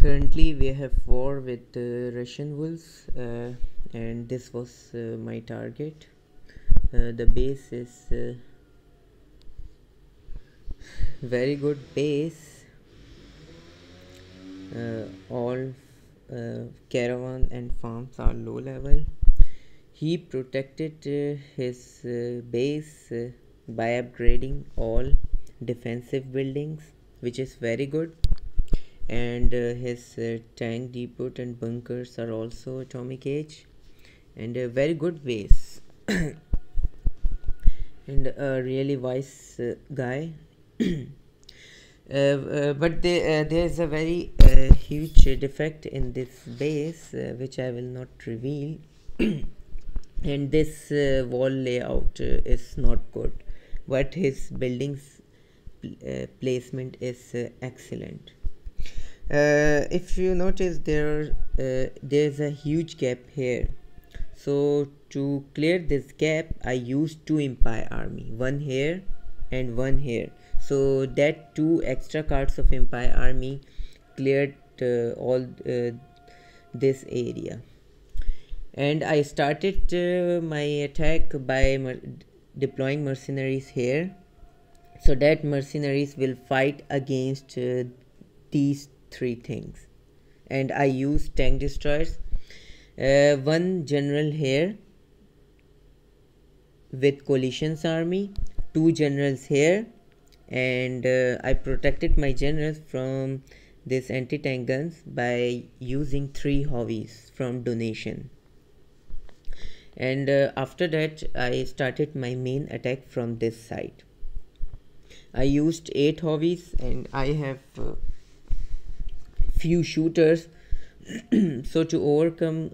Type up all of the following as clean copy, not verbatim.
Currently we have war with the Russian wolves, and this was my target. The base is very good base. All caravan and farms are low level. He protected his base by upgrading all defensive buildings, which is very good. And his tank depot and bunkers are also atomic age, and a very good base. And a really wise guy. But there is a very huge defect in this base, which I will not reveal. And this wall layout is not good, but his buildings placement is excellent. If you notice, there's a huge gap here. So to clear this gap, I used two Empire army, one here and one here. So that two extra cards of Empire army cleared all this area. And I started my attack by deploying mercenaries here, so that mercenaries will fight against these three things. And I use tank destroyers, one general here with coalition's army, two generals here, and I protected my generals from this anti-tank guns by using 3 Hovies from donation. And after that I started my main attack from this side. I used 8 Hovies and I have few shooters. So to overcome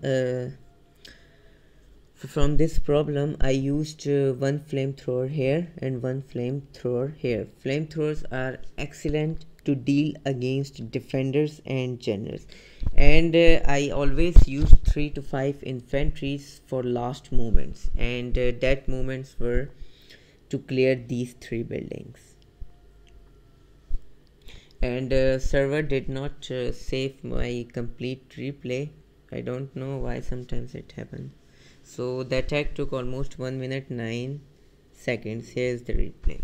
from this problem, I used one flamethrower here and one flamethrower here. Flamethrowers are excellent to deal against defenders and generals, and I always use 3 to 5 infantries for last moments, and that moments were to clear these 3 buildings. And server did not save my complete replay. I don't know why, sometimes it happened. So the attack took almost 1 minute 9 seconds. Here is the replay.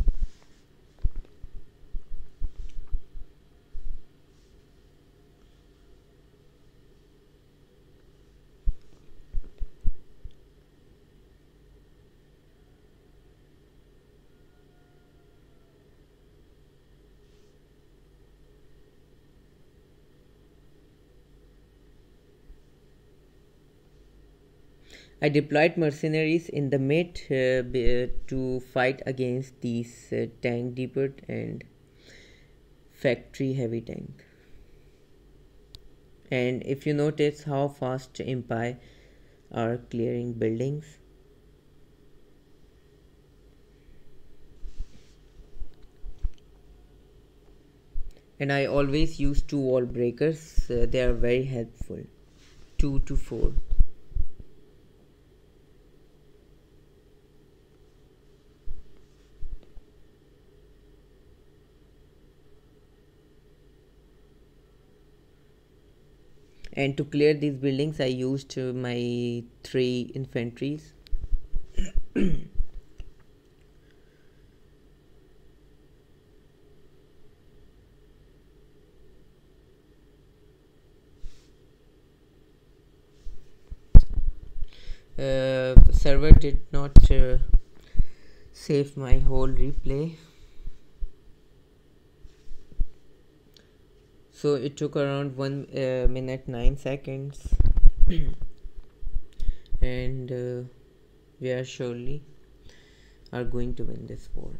I deployed mercenaries in the mid to fight against these tank depot and factory heavy tank. And if you notice how fast Empire are clearing buildings. And I always use 2 wall breakers. They are very helpful. 2 to 4. And to clear these buildings I used my 3 infantries. Server did not save my whole replay. So it took around 1 minute 9 seconds. And we are surely are going to win this war.